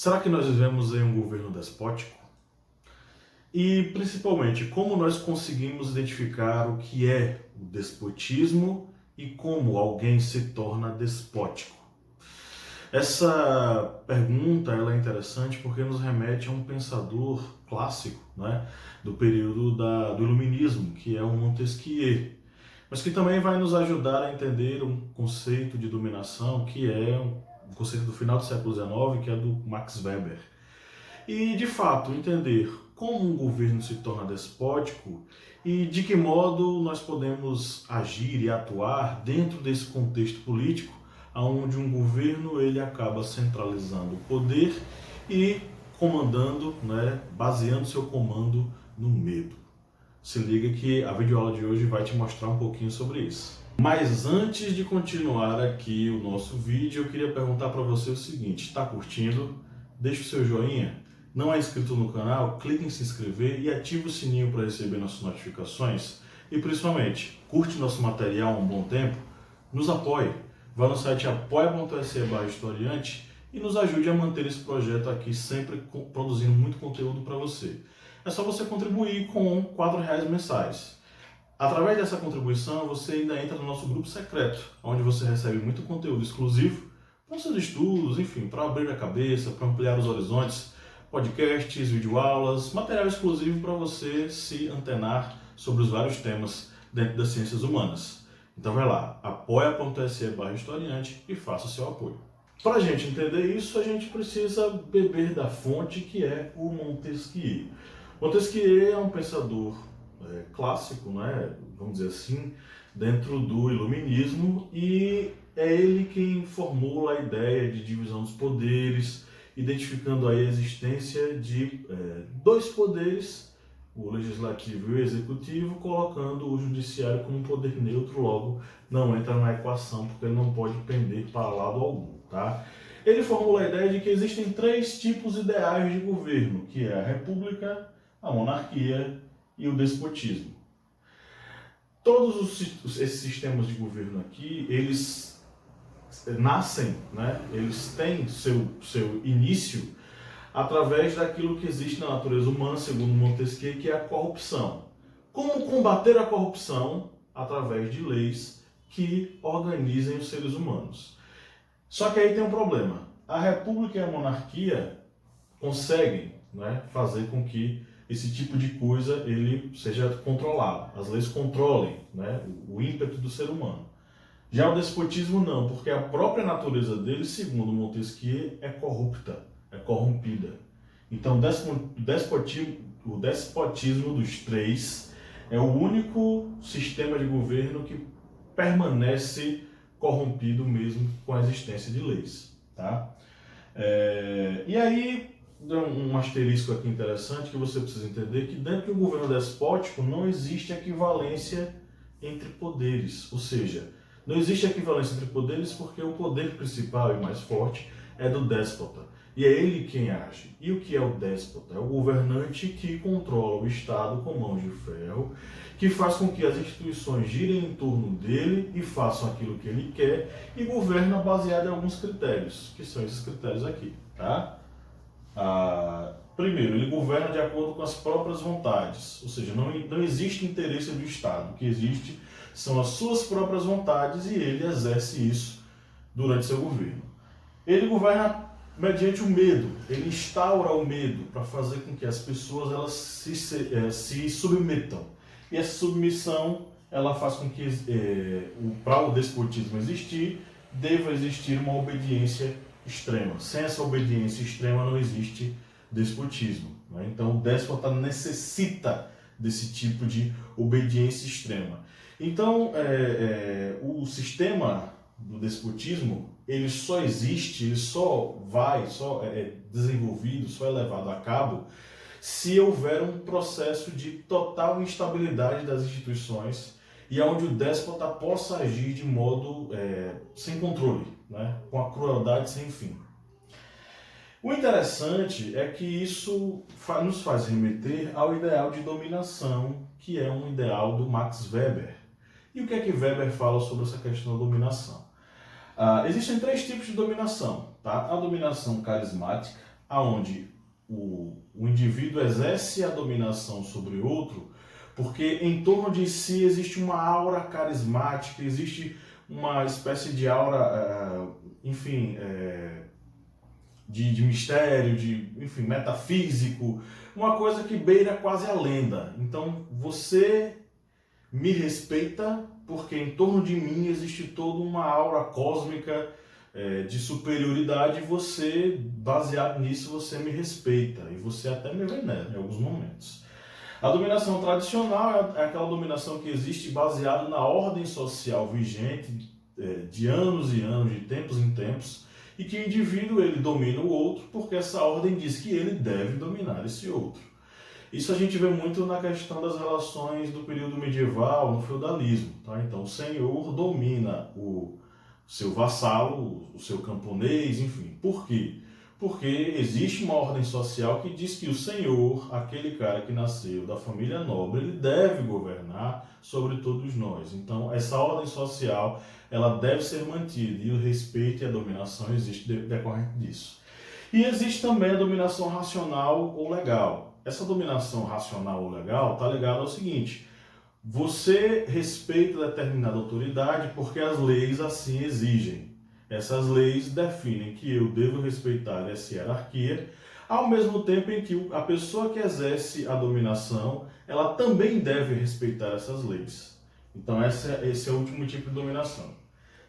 Será que nós vivemos em um governo despótico? E, principalmente, como nós conseguimos identificar o que é o despotismo e como alguém se torna despótico? Essa pergunta ela é interessante porque nos remete a um pensador clássico, né, do período do Iluminismo, que é o Montesquieu, mas que também vai nos ajudar a entender um conceito de dominação que é um conceito do final do século XIX, que é do Max Weber. E, de fato, entender como um governo se torna despótico e de que modo nós podemos agir e atuar dentro desse contexto político, onde um governo ele acaba centralizando o poder e comandando, né, baseando seu comando no medo. Se liga que a videoaula de hoje vai te mostrar um pouquinho sobre isso. Mas antes de continuar aqui o nosso vídeo, eu queria perguntar para você o seguinte: está curtindo? Deixa o seu joinha. Não é inscrito no canal? Clique em se inscrever e ative o sininho para receber nossas notificações. E principalmente, curte nosso material há um bom tempo? Nos apoie. Vá no site apoia.se/historiante e nos ajude a manter esse projeto aqui sempre produzindo muito conteúdo para você. É só você contribuir com R$4 mensais. Através dessa contribuição, você ainda entra no nosso grupo secreto, onde você recebe muito conteúdo exclusivo para seus estudos, enfim, para abrir a cabeça, para ampliar os horizontes, podcasts, videoaulas, material exclusivo para você se antenar sobre os vários temas dentro das ciências humanas. Então vai lá, apoia.se/historiante e faça o seu apoio. Para a gente entender isso, a gente precisa beber da fonte que é o Montesquieu. Montesquieu é um pensador clássico, né, vamos dizer assim, dentro do Iluminismo, e é ele quem formula a ideia de divisão dos poderes, identificando aí a existência de dois poderes, o legislativo e o executivo, colocando o judiciário como um poder neutro, logo não entra na equação, porque ele não pode pender para lado algum, tá? Ele formula a ideia de que existem três tipos ideais de governo, que é a república, a monarquia e o despotismo. Todos esses sistemas de governo aqui, eles nascem, né? Eles têm seu início através daquilo que existe na natureza humana, segundo Montesquieu, que é a corrupção. Como combater a corrupção? Através de leis que organizem os seres humanos. Só que aí tem um problema. A república e a monarquia conseguem, né, fazer com que esse tipo de coisa ele seja controlado. As leis controlem, né, o ímpeto do ser humano. Já o despotismo não, porque a própria natureza dele, segundo Montesquieu, é corrupta, é corrompida. Então o despotismo dos três é o único sistema de governo que permanece corrompido mesmo com a existência de leis. Tá? E aí, um asterisco aqui interessante que você precisa entender, que dentro de um governo despótico não existe equivalência entre poderes, ou seja, não existe equivalência entre poderes porque o poder principal e mais forte é do déspota, e é ele quem age. E o que é o déspota? É o governante que controla o Estado com mãos de ferro, que faz com que as instituições girem em torno dele e façam aquilo que ele quer, e governa baseado em alguns critérios, que são esses critérios aqui, tá? Primeiro, ele governa de acordo com as próprias vontades, ou seja, não existe interesse do Estado, o que existe são as suas próprias vontades e ele exerce isso durante seu governo. Ele governa mediante o medo, ele instaura o medo para fazer com que as pessoas elas se submetam. E essa submissão ela faz com que, para o despotismo existir, deva existir uma obediência extrema. Sem essa obediência extrema não existe despotismo, né? Então o déspota necessita desse tipo de obediência extrema. Então o sistema do despotismo ele só existe, ele só é desenvolvido, só é levado a cabo se houver um processo de total instabilidade das instituições e onde o déspota possa agir de modo sem controle, né? Com a crueldade sem fim. O interessante é que isso nos faz remeter ao ideal de dominação, que é um ideal do Max Weber. E o que é que Weber fala sobre essa questão da dominação? Existem três tipos de dominação, tá? A dominação carismática, aonde o indivíduo exerce a dominação sobre outro, porque em torno de si existe uma aura carismática, existe uma espécie de aura, de mistério, enfim, metafísico, uma coisa que beira quase a lenda. Então você me respeita porque em torno de mim existe toda uma aura cósmica de superioridade, e você, baseado nisso, você me respeita e você até me venera em alguns momentos. A dominação tradicional é aquela dominação que existe baseada na ordem social vigente de anos e anos, de tempos em tempos, e que o indivíduo ele domina o outro porque essa ordem diz que ele deve dominar esse outro. Isso a gente vê muito na questão das relações do período medieval, no feudalismo. Tá? Então o senhor domina o seu vassalo, o seu camponês, enfim. Por quê? Porque existe uma ordem social que diz que o senhor, aquele cara que nasceu da família nobre, ele deve governar sobre todos nós. Então essa ordem social ela deve ser mantida, e o respeito e a dominação existe decorrente disso. E existe também a dominação racional ou legal. Essa dominação racional ou legal está ligada ao seguinte: você respeita determinada autoridade porque as leis assim exigem. Essas leis definem que eu devo respeitar essa hierarquia, ao mesmo tempo em que a pessoa que exerce a dominação, ela também deve respeitar essas leis. Então esse é o último tipo de dominação.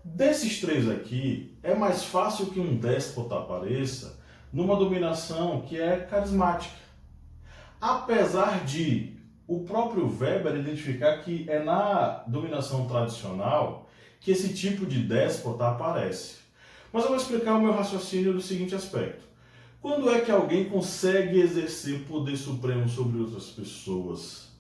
Desses três aqui, é mais fácil que um déspota apareça numa dominação que é carismática. Apesar de o próprio Weber identificar que é na dominação tradicional que esse tipo de déspota aparece. Mas eu vou explicar o meu raciocínio do seguinte aspecto. Quando é que alguém consegue exercer poder supremo sobre outras pessoas?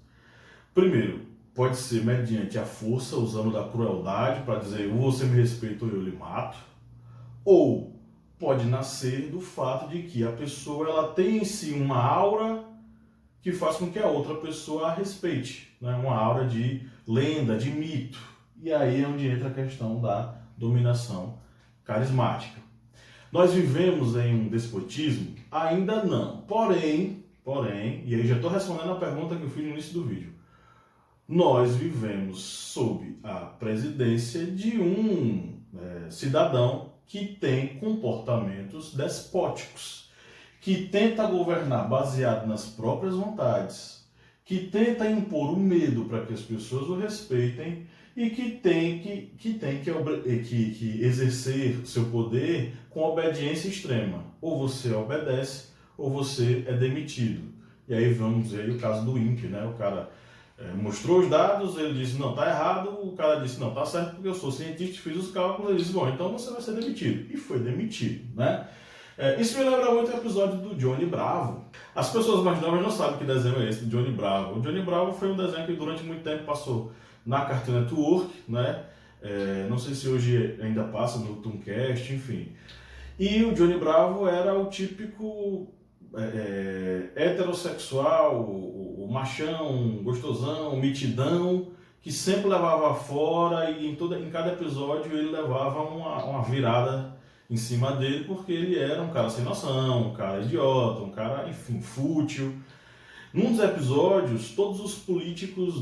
Primeiro, pode ser mediante a força, usando da crueldade para dizer ou você me respeita ou eu lhe mato. Ou pode nascer do fato de que a pessoa ela tem em si uma aura que faz com que a outra pessoa a respeite, né? Uma aura de lenda, de mito. E aí é onde entra a questão da dominação carismática. Nós vivemos em um despotismo? Ainda não. Porém, e aí já estou respondendo a pergunta que eu fiz no início do vídeo. Nós vivemos sob a presidência de um cidadão que tem comportamentos despóticos, que tenta governar baseado nas próprias vontades, que tenta impor o medo para que as pessoas o respeitem e que tem que exercer seu poder com obediência extrema. Ou você obedece ou você é demitido. E aí vamos ver o caso do INPE, né? O cara mostrou os dados, ele disse, não, tá errado, o cara disse, não, tá certo porque eu sou cientista, fiz os cálculos, ele disse, bom, então você vai ser demitido. E foi demitido, né? Isso me lembra muito o episódio do Johnny Bravo. As pessoas mais novas não sabem que desenho é esse, Johnny Bravo. O Johnny Bravo foi um desenho que durante muito tempo passou na Cartoon Network, né? Não sei se hoje ainda passa no Tooncast, enfim. E o Johnny Bravo era o típico heterossexual, o machão, gostosão, mitidão, que sempre levava fora, e em cada episódio ele levava uma virada em cima dele, porque ele era um cara sem noção, um cara idiota, um cara, enfim, fútil. Num dos episódios, todos os políticos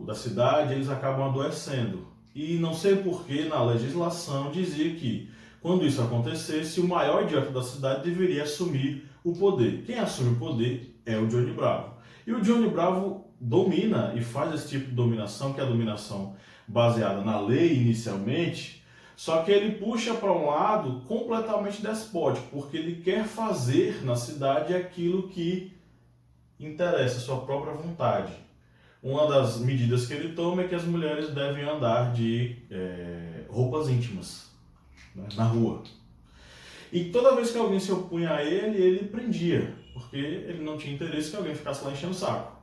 da cidade, eles acabam adoecendo. E não sei porquê, na legislação dizia que, quando isso acontecesse, o maior idiota da cidade deveria assumir o poder. Quem assume o poder é o Johnny Bravo. E o Johnny Bravo domina e faz esse tipo de dominação, que é a dominação baseada na lei inicialmente, só que ele puxa para um lado completamente despótico, porque ele quer fazer na cidade aquilo que interessa, a sua própria vontade. Uma das medidas que ele toma é que as mulheres devem andar de roupas íntimas, né, na rua. E toda vez que alguém se opunha a ele, ele prendia, porque ele não tinha interesse que alguém ficasse lá enchendo o saco.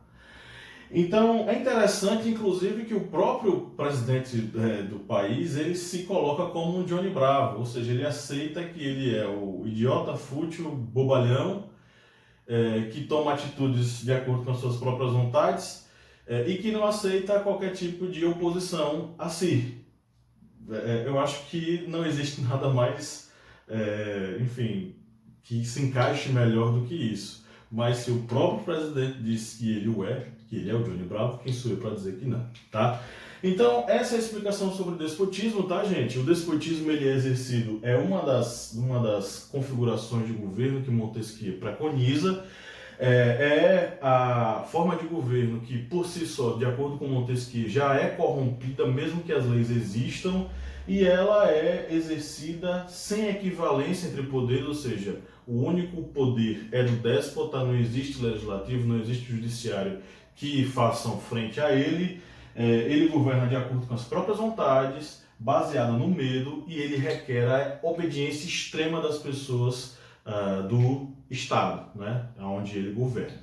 Então é interessante, inclusive, que o próprio presidente do país, ele se coloca como um Johnny Bravo, ou seja, ele aceita que ele é o idiota, fútil, bobalhão, que toma atitudes de acordo com as suas próprias vontades e que não aceita qualquer tipo de oposição a si. Eu acho que não existe nada mais, enfim, que se encaixe melhor do que isso. Mas se o próprio presidente disse que ele o é, que ele é o Johnny Bravo, quem sou eu para dizer que não, tá? Então, essa é a explicação sobre o despotismo, tá, gente? O despotismo, ele é exercido, é uma das configurações de governo que Montesquieu preconiza. É a forma de governo que, por si só, de acordo com Montesquieu, já é corrompida, mesmo que as leis existam, e ela é exercida sem equivalência entre poderes, ou seja, o único poder é do déspota, não existe legislativo, não existe judiciário que façam frente a ele. Ele governa de acordo com as próprias vontades, baseado no medo, e ele requer a obediência extrema das pessoas do Estado, né, onde ele governa.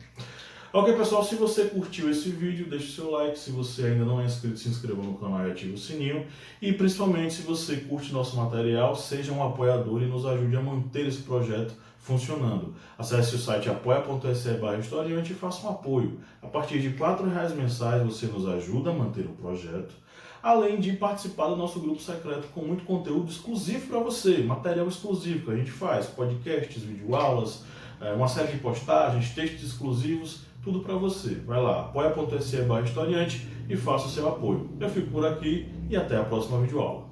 Ok, pessoal, se você curtiu esse vídeo, deixe o seu like. Se você ainda não é inscrito, se inscreva no canal e ative o sininho. E principalmente, se você curte nosso material, seja um apoiador e nos ajude a manter esse projeto funcionando. Acesse o site apoia.se/historiante e faça um apoio. A partir de R$4 mensais você nos ajuda a manter o projeto, além de participar do nosso grupo secreto com muito conteúdo exclusivo para você, material exclusivo que a gente faz, podcasts, videoaulas, uma série de postagens, textos exclusivos, tudo para você. Vai lá, apoia.se/historiante e faça o seu apoio. Eu fico por aqui e até a próxima videoaula.